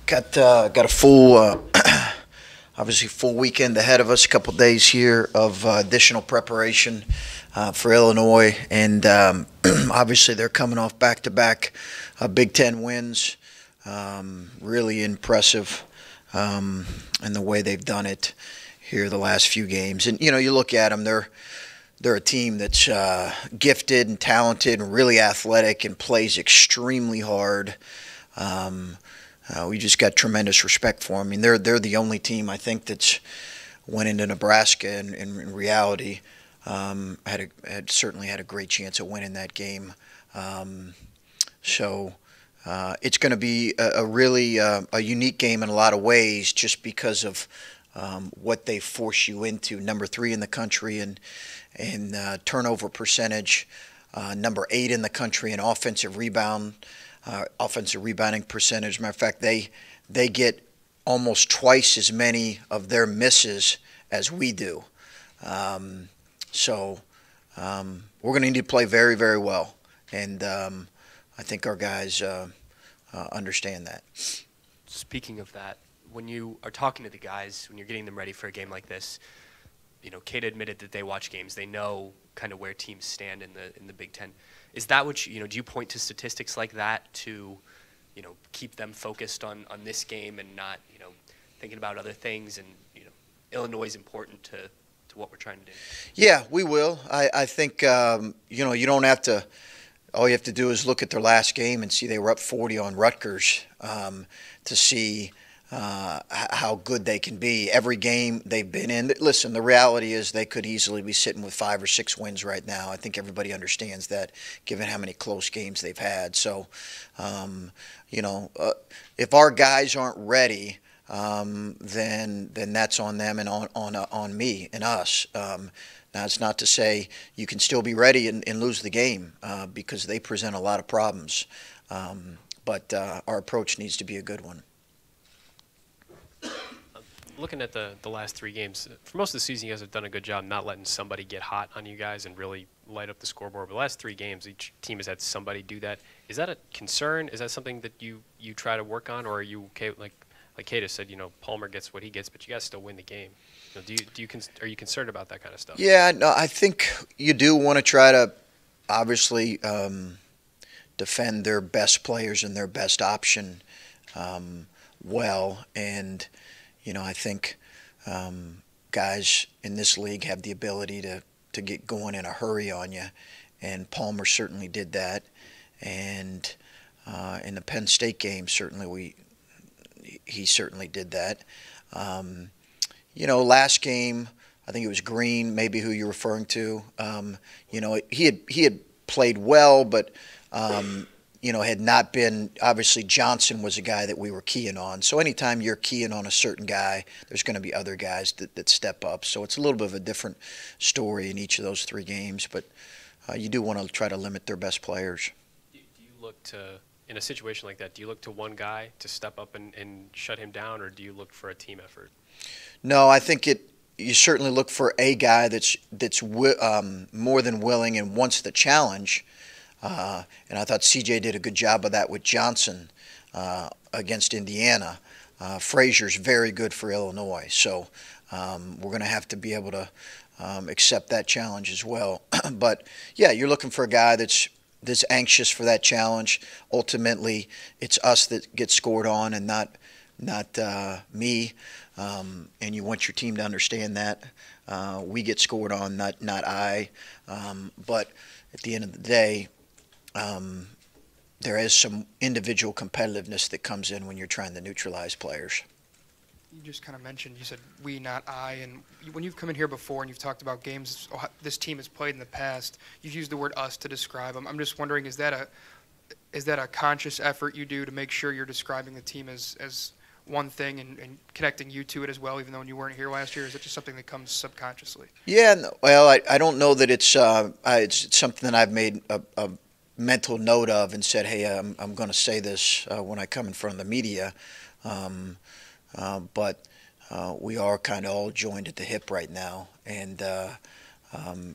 Got a full, obviously full weekend ahead of us. A couple days here of additional preparation for Illinois, and obviously they're coming off back-to-back Big Ten wins. Really impressive in the way they've done it here the last few games. And you look at them; they're a team that's gifted and talented and really athletic and plays extremely hard. We just got tremendous respect for them. I mean, they're the only team I think that's went into Nebraska and in reality had certainly had a great chance of winning that game. So it's going to be a really a unique game in a lot of ways, just because of what they force you into. Number 3 in the country in turnover percentage, number 8 in the country in offensive rebounding percentage. Matter of fact, they get almost twice as many of their misses as we do. So we're going to need to play very, very well, and I think our guys understand that. Speaking of that, when you are talking to the guys, when you're getting them ready for a game like this, Kate admitted that they watch games. They know kind of where teams stand in the Big Ten. Is that what do you point to statistics like that to, keep them focused on this game and not, thinking about other things? And, Illinois is important to what we're trying to do. Yeah, we will. I think, you don't have to. All you have to do is look at their last game and see they were up 40 on Rutgers to see how good they can be. Every game they've been in. Listen, the reality is they could easily be sitting with 5 or 6 wins right now. I think everybody understands that, given how many close games they've had. So, if our guys aren't ready, then that's on them and on me and us. Now, it's not to say you can still be ready and lose the game because they present a lot of problems. But our approach needs to be a good one. Looking at the last 3 games, for most of the season, you guys have done a good job not letting somebody get hot on you guys and really light up the scoreboard. But the last 3 games, each team has had somebody do that. Is that a concern? Is that something that you try to work on, or are you okay? Like Kata said, Palmer gets what he gets, but you guys still win the game. Are you concerned about that kind of stuff? Yeah, no, I think you do want to try to obviously defend their best players and their best option well, and I think guys in this league have the ability to get going in a hurry on you, and Palmer certainly did that. And in the Penn State game, he certainly did that. Last game, I think it was Green, maybe who you're referring to. He had played well, but had not been. Obviously, Johnson was a guy that we were keying on. So anytime you're keying on a certain guy, there's going to be other guys that step up. So it's a little bit of a different story in each of those 3 games. But you do want to try to limit their best players. Do you look to, in a situation like that, do you look to one guy to step up and shut him down, or do you look for a team effort? No, I think you certainly look for a guy that's more than willing and wants the challenge. And I thought CJ did a good job of that with Johnson against Indiana. Frazier's very good for Illinois. So we're going to have to be able to accept that challenge as well. But, yeah, you're looking for a guy that's anxious for that challenge. Ultimately, it's us that gets scored on and not me. And you want your team to understand that. We get scored on, not I. But at the end of the day, there is some individual competitiveness that comes in when you're trying to neutralize players. You just kind of mentioned, you said we, not I, and when you've come in here before and you've talked about games this team has played in the past, you've used the word us to describe them. I'm just wondering, is that a conscious effort you do to make sure you're describing the team as one thing and connecting you to it as well, even though you weren't here last year? Or is it just something that comes subconsciously? Yeah, no, well, I don't know that it's something that I've made a mental note of and said, hey, I'm going to say this when I come in front of the media. But we are kind of all joined at the hip right now and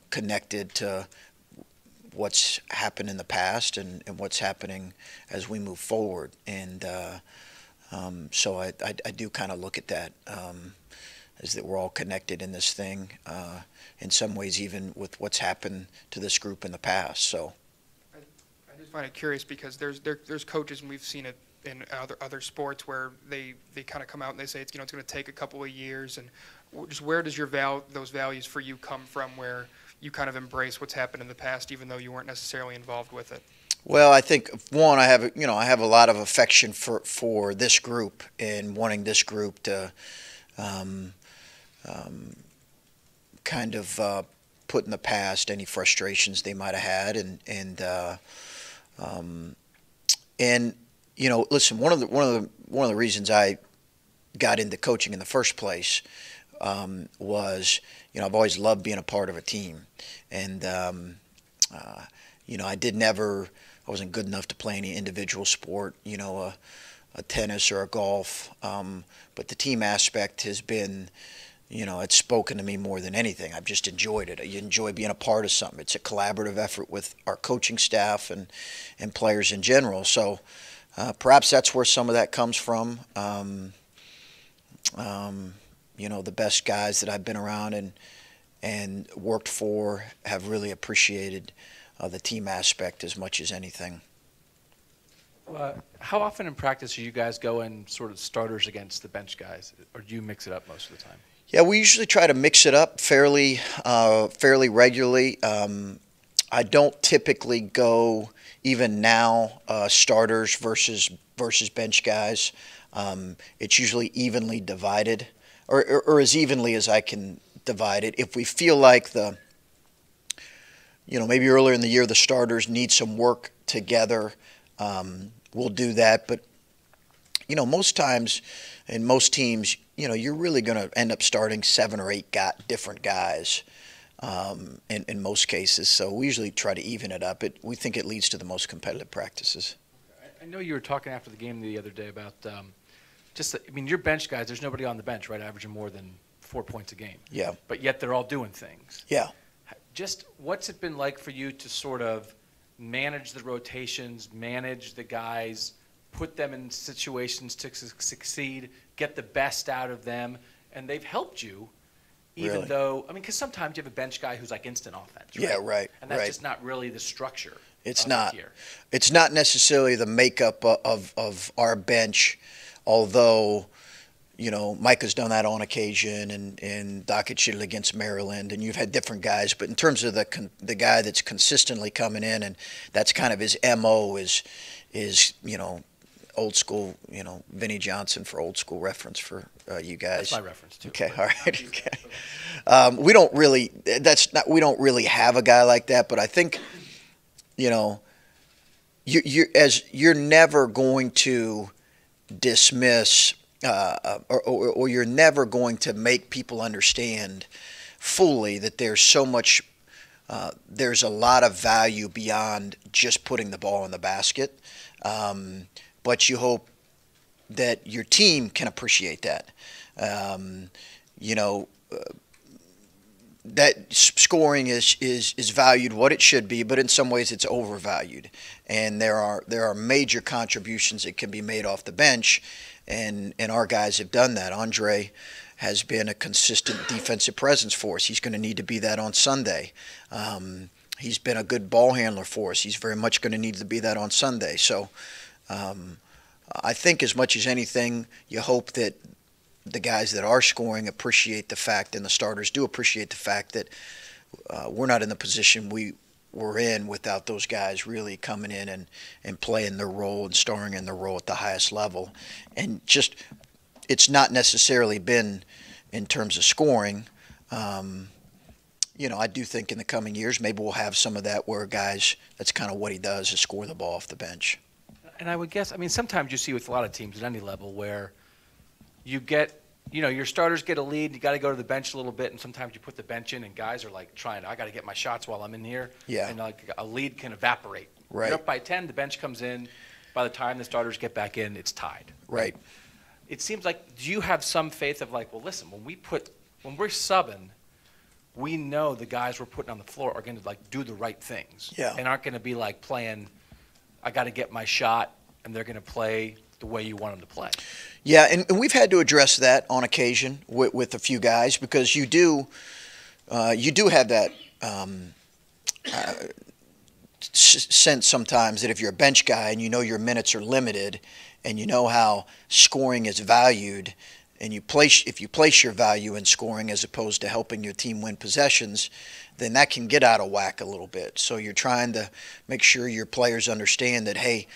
connected to what's happened in the past and what's happening as we move forward. And so I do kind of look at that as that we're all connected in this thing, in some ways even with what's happened to this group in the past. So I just find it curious because there's coaches, and we've seen it in other sports, where they kind of come out and they say it's going to take a couple of years, and just where does those values for you come from, where you kind of embrace what's happened in the past even though you weren't necessarily involved with it? Well, I think one, I have a lot of affection for this group and wanting this group to kind of put in the past any frustrations they might have had, and listen, one of the reasons I got into coaching in the first place was, I've always loved being a part of a team, and I wasn't good enough to play any individual sport, a tennis or a golf, but the team aspect has been, it's spoken to me more than anything. I've just enjoyed it. You enjoy being a part of something. It's a collaborative effort with our coaching staff and players in general. So perhaps that's where some of that comes from. The best guys that I've been around and worked for have really appreciated the team aspect as much as anything. How often in practice are you guys going sort of starters against the bench guys, or do you mix it up most of the time? Yeah, we usually try to mix it up fairly regularly. I don't typically go, even now, starters versus bench guys. It's usually evenly divided, or as evenly as I can divide it. If we feel like maybe earlier in the year the starters need some work together, we'll do that. But most times in most teams, you're really going to end up starting 7 or 8 different guys in most cases. So we usually try to even it up. We think it leads to the most competitive practices. I know you were talking after the game the other day about your bench guys, there's nobody on the bench, right, averaging more than 4 points a game. Yeah. But yet they're all doing things. Yeah. Just what's it been like for you to sort of manage the rotations, manage the guys, put them in situations to succeed, get the best out of them, and they've helped you, even really? Though, because sometimes you have a bench guy who's like instant offense, right? Yeah, right. And that's just not really the structure. It's not. Here. It's not necessarily the makeup of our bench, although, Micah's done that on occasion, and Dockett did it against Maryland, and you've had different guys. But in terms of the guy that's consistently coming in, and that's kind of his MO is old school, Vinnie Johnson for old school reference for you guys. That's my reference too. Okay, all right. Okay. We don't really have a guy like that, but I think, you're never going to dismiss or you're never going to make people understand fully that there's so much, there's a lot of value beyond just putting the ball in the basket. But you hope that your team can appreciate that. That scoring is valued what it should be, but in some ways it's overvalued. And there are major contributions that can be made off the bench, and our guys have done that. Andre has been a consistent defensive presence for us. He's going to need to be that on Sunday. He's been a good ball handler for us. He's very much going to need to be that on Sunday. So I think as much as anything, you hope that the guys that are scoring appreciate the fact, and the starters do appreciate the fact that we're not in the position we were in without those guys really coming in and playing their role and starring in their role at the highest level. And just it's not necessarily been in terms of scoring. I do think in the coming years maybe we'll have some of that where guys, that's kind of what he does, is score the ball off the bench. And I would guess, sometimes you see with a lot of teams at any level where you get, your starters get a lead, you got to go to the bench a little bit, and sometimes you put the bench in and guys are like I got to get my shots while I'm in here. Yeah. And like a lead can evaporate. Right. You're up by 10, the bench comes in. By the time the starters get back in, it's tied. Right. It seems like, do you have some faith of like, well, listen, when we're subbing, we know the guys we're putting on the floor are going to do the right things. Yeah. And aren't going to be playing, I got to get my shot, and they're going to play the way you want them to play. Yeah, and we've had to address that on occasion with a few guys, because you do have that sense sometimes that if you're a bench guy and you know your minutes are limited and you know how scoring is valued, and if you place your value in scoring as opposed to helping your team win possessions, then that can get out of whack a little bit. So you're trying to make sure your players understand that, hey,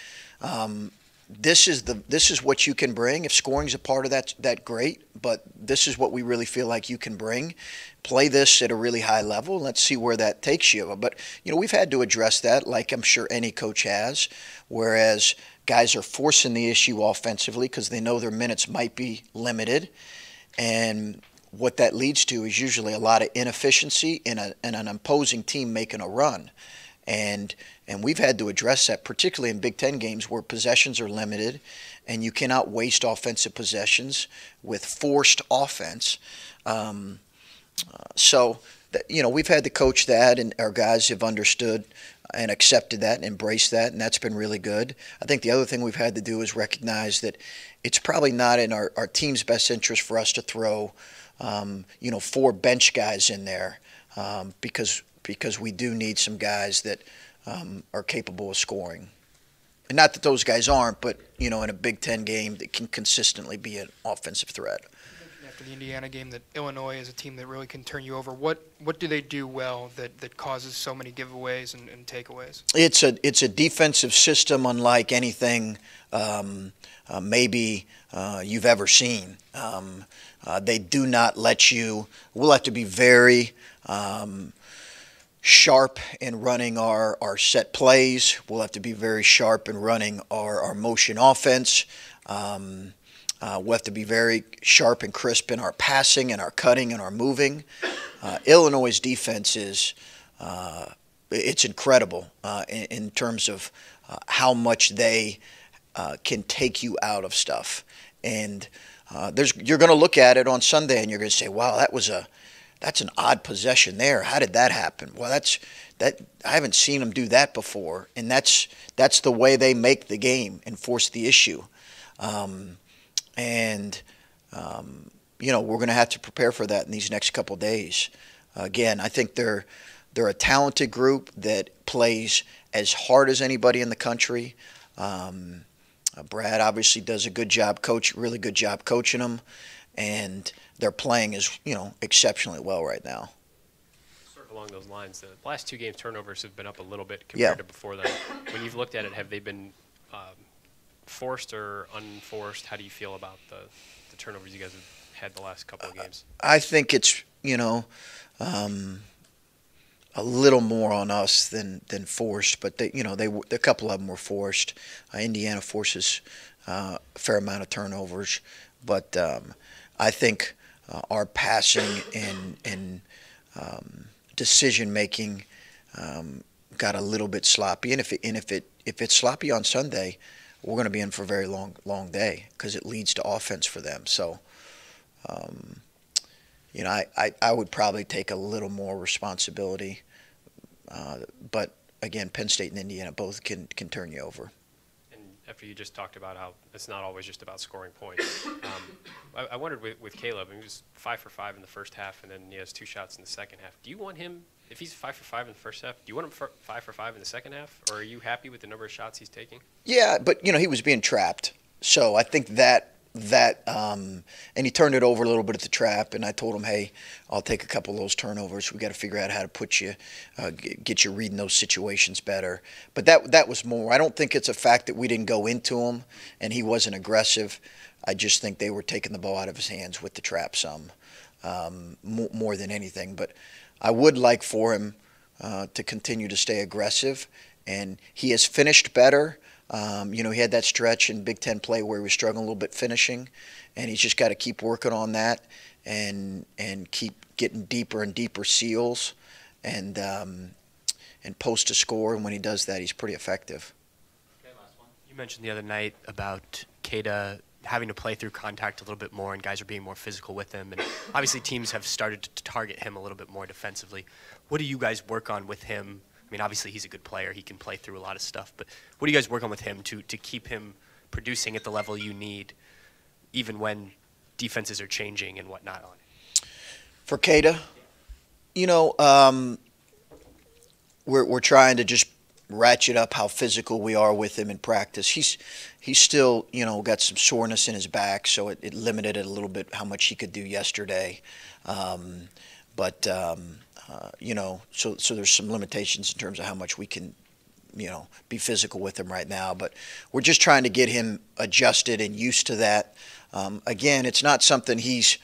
this is what you can bring. If scoring's a part of that great, but this is what we really feel like you can bring. Play this at a really high level. Let's see where that takes you. But we've had to address that, like I'm sure any coach has, whereas guys are forcing the issue offensively because they know their minutes might be limited, and what that leads to is usually a lot of inefficiency in an opposing team making a run. And we've had to address that, particularly in Big Ten games where possessions are limited and you cannot waste offensive possessions with forced offense. So we've had to coach that, and our guys have understood and accepted that and embraced that, and that's been really good. I think the other thing we've had to do is recognize that it's probably not in our team's best interest for us to throw 4 bench guys in there because we do need some guys that are capable of scoring. And not that those guys aren't, but, in a Big Ten game that can consistently be an offensive threat. After the Indiana game, that Illinois is a team that really can turn you over. What do they do well that causes so many giveaways and takeaways? It's a defensive system unlike anything maybe you've ever seen. They do not let you – we'll have to be very sharp in running our set plays. We'll have to be very sharp in running our motion offense. We'll have to be very sharp and crisp in our passing and our cutting and our moving. Illinois' defense is it's incredible in terms of how much they can take you out of stuff. And you're going to look at it on Sunday and you're going to say, wow, that's an odd possession there. How did that happen? Well, I haven't seen them do that before, and that's the way they make the game and force the issue. We're going to have to prepare for that in these next couple of days. Again, I think they're a talented group that plays as hard as anybody in the country. Brad obviously does a good job really good job coaching them, and they're playing exceptionally well right now. Sort of along those lines, the last 2 games turnovers have been up a little bit compared to before that. When you've looked at it, have they been forced or unforced? How do you feel about the turnovers you guys have had the last couple of games? I think it's a little more on us than forced, but a couple of them were forced. Indiana forces a fair amount of turnovers, but I think our passing and decision making got a little bit sloppy, and if it's sloppy on Sunday, we're going to be in for a very long day because it leads to offense for them. So, I would probably take a little more responsibility. But again, Penn State and Indiana both can turn you over. And after you just talked about how it's not always just about scoring points, I wondered with Caleb, he was 5 for 5 in the first half, and then he has 2 shots in the second half. Do you want him, if he's 5 for 5 in the first half, do you want him 5 for 5 in the second half, or are you happy with the number of shots he's taking? Yeah, but he was being trapped, so I think that and he turned it over a little bit at the trap, and I told him, hey, I'll take a couple of those turnovers. We got to figure out how to put you, get you reading those situations better. But that was more. I don't think it's a fact that we didn't go into him and he wasn't aggressive. I just think they were taking the ball out of his hands with the trap some, more than anything. But I would like for him to continue to stay aggressive, and he has finished better. He had that stretch in Big Ten play where he was struggling a little bit finishing, and he's just got to keep working on that and keep getting deeper and deeper seals and post a score. And when he does that, he's pretty effective. You mentioned the other night about Keita having to play through contact a little bit more, and guys are being more physical with him. And obviously teams have started to target him a little bit more defensively. What do you guys work on with him? I mean, obviously he's a good player. He can play through a lot of stuff. But what do you guys work on with him to keep him producing at the level you need, even when defenses are changing and whatnot on it? For Keita, we're trying to just ratchet up how physical we are with him in practice. He's still, got some soreness in his back, so it limited it a little bit how much he could do yesterday. So there's some limitations in terms of how much we can, be physical with him right now. But we're just trying to get him adjusted and used to that. Again, it's not something he's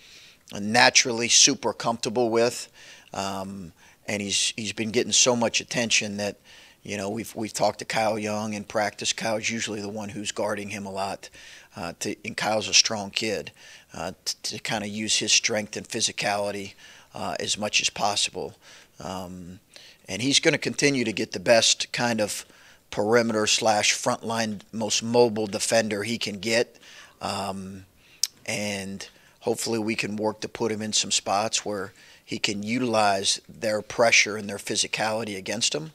naturally super comfortable with, and he's been getting so much attention that, we've talked to Kyle Young in practice. Kyle's usually the one who's guarding him a lot, and Kyle's a strong kid, to kind of use his strength and physicality as much as possible. And he's going to continue to get the best kind of perimeter / frontline, most mobile defender he can get. And hopefully we can work to put him in some spots where he can utilize their pressure and their physicality against him.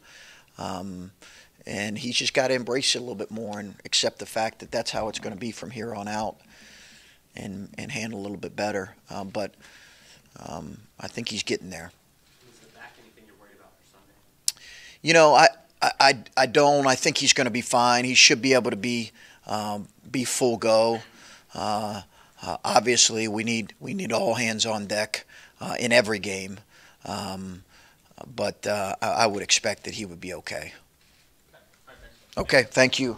And he's just got to embrace it a little bit more and accept the fact that that's how it's going to be from here on out, and handle a little bit better. But I think he's getting there. Is the back anything you're worried about for Sunday? I don't. I think he's going to be fine. He should be able to be full go. Obviously, we need all hands on deck in every game. But I would expect that he would be okay. Okay, thank you.